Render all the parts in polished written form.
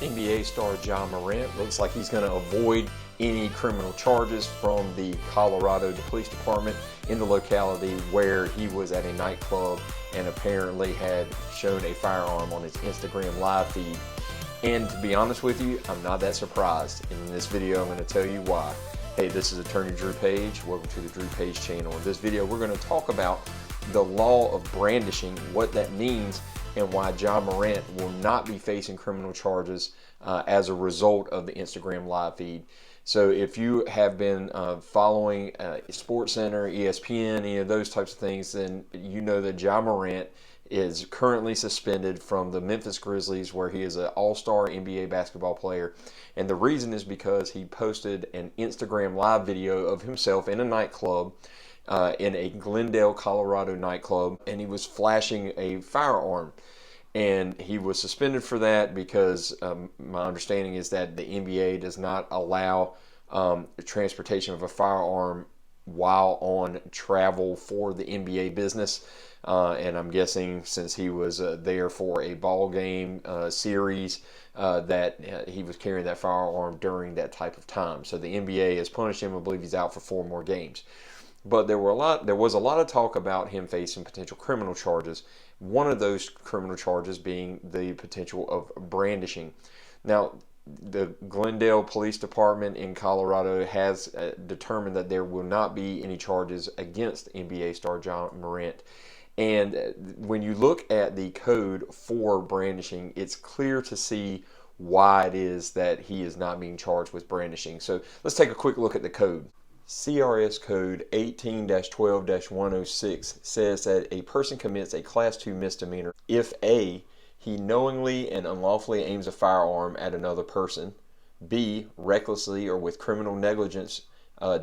NBA star Ja Morant looks like he's going to avoid any criminal charges from the Colorado Police Department in the locality where he was at a nightclub and apparently had shown a firearm on his Instagram live feed. And to be honest with you, I'm not that surprised. In this video, I'm going to tell you why. Hey, this is Attorney Drew Page. Welcome to the Drew Page channel. In this video, we're going to talk about the law of brandishing, what that means, and why Ja Morant will not be facing criminal charges as a result of the Instagram live feed. So if you have been following SportsCenter, ESPN, any of those types of things, then you know that Ja Morant is currently suspended from the Memphis Grizzlies, where he is an all-star NBA basketball player. And the reason is because he posted an Instagram live video of himself in a nightclub, in a Glendale, Colorado nightclub, and he was flashing a firearm. And he was suspended for that because my understanding is that the NBA does not allow transportation of a firearm while on travel for the NBA business. And I'm guessing since he was there for a ball game series, that he was carrying that firearm during that type of time. So the NBA has punished him. I believe he's out for 4 more games. But there was a lot of talk about him facing potential criminal charges. One of those criminal charges being the potential of brandishing. Now, the Glendale Police Department in Colorado has determined that there will not be any charges against NBA star Ja Morant. And when you look at the code for brandishing, it's clear to see why it is that he is not being charged with brandishing. So let's take a quick look at the code. CRS code 18-12-106 says that a person commits a class 2 misdemeanor if A, he knowingly and unlawfully aims a firearm at another person, B, recklessly or with criminal negligence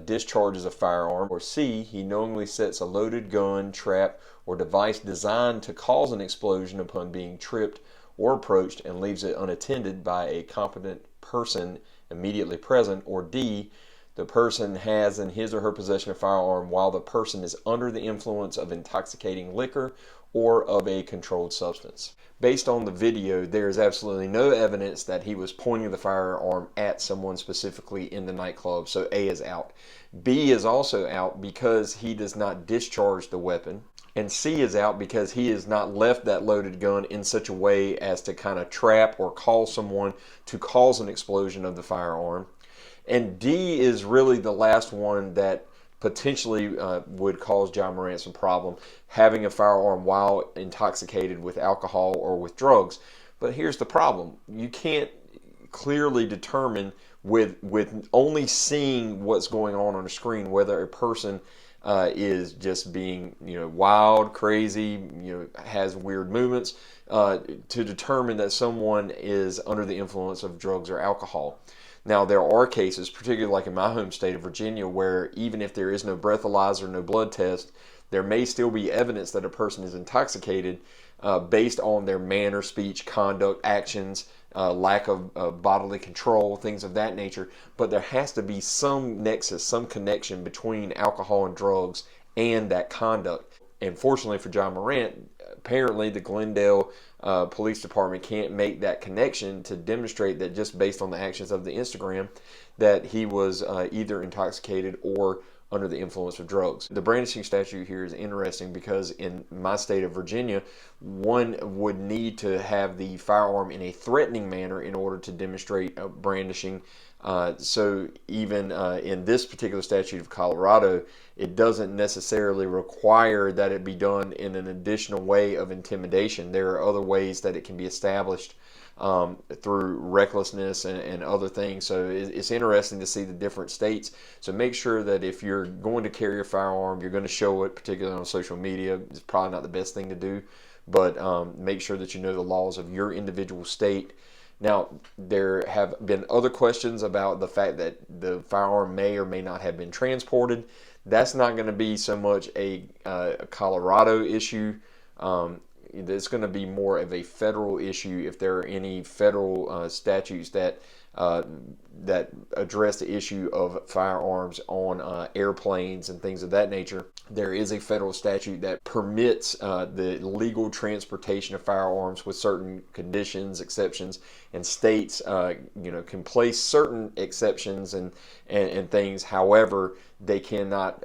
discharges a firearm, or C, he knowingly sets a loaded gun, trap, or device designed to cause an explosion upon being tripped or approached and leaves it unattended by a competent person immediately present, or D, the person has in his or her possession a firearm while the person is under the influence of intoxicating liquor or of a controlled substance. Based on the video, there is absolutely no evidence that he was pointing the firearm at someone specifically in the nightclub, so A is out. B is also out because he does not discharge the weapon. And C is out because he has not left that loaded gun in such a way as to kind of trap or cause someone to cause an explosion of the firearm. And D is really the last one that potentially would cause Ja Morant some problem, having a firearm while intoxicated with alcohol or with drugs. But here's the problem. You can't clearly determine with only seeing what's going on a screen whether a person is just being wild, crazy, has weird movements, to determine that someone is under the influence of drugs or alcohol. Now, there are cases, particularly like in my home state of Virginia, where even if there is no breathalyzer, no blood test, there may still be evidence that a person is intoxicated based on their manner, speech, conduct, actions, lack of bodily control, things of that nature. But there has to be some nexus, some connection between alcohol and drugs and that conduct. And fortunately for Ja Morant, apparently the Glendale Police Department can't make that connection to demonstrate that just based on the actions of the Instagram that he was either intoxicated or under the influence of drugs. The brandishing statute here is interesting because in my state of Virginia, one would need to have the firearm in a threatening manner in order to demonstrate brandishing. So even in this particular statute of Colorado, it doesn't necessarily require that it be done in an additional way of intimidation. There are other ways that it can be established through recklessness and other things. So it's interesting to see the different states. So make sure that if you're going to carry a firearm, you're going to show it, particularly on social media. It's probably not the best thing to do, but make sure that you know the laws of your individual state. Now, there have been other questions about the fact that the firearm may or may not have been transported. That's not going to be so much a Colorado issue. It's going to be more of a federal issue if there are any federal statutes that address the issue of firearms on airplanes and things of that nature. there is a federal statute that permits the legal transportation of firearms with certain conditions, exceptions, and states, can place certain exceptions and things. However, they cannot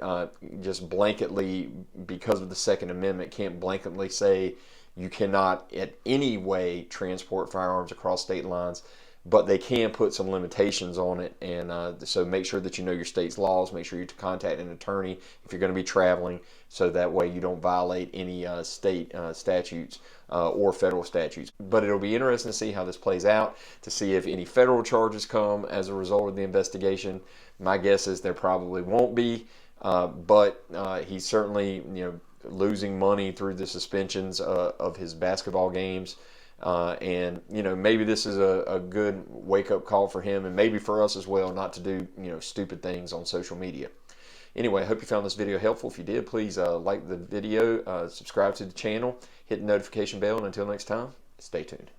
just blanketly, because of the Second Amendment, can't blanketly say you cannot in any way transport firearms across state lines, but they can put some limitations on it. And so make sure that you know your state's laws. Make sure you contact an attorney if you're going to be traveling, so that way you don't violate any state statutes or federal statutes. But it'll be interesting to see how this plays out, to see if any federal charges come as a result of the investigation. My guess is there probably won't be, but he's certainly, losing money through the suspensions of his basketball games. And maybe this is a good wake-up call for him, and maybe for us as well, not to do stupid things on social media. Anyway, I hope you found this video helpful. If you did, please like the video, subscribe to the channel, hit the notification bell, and until next time, stay tuned.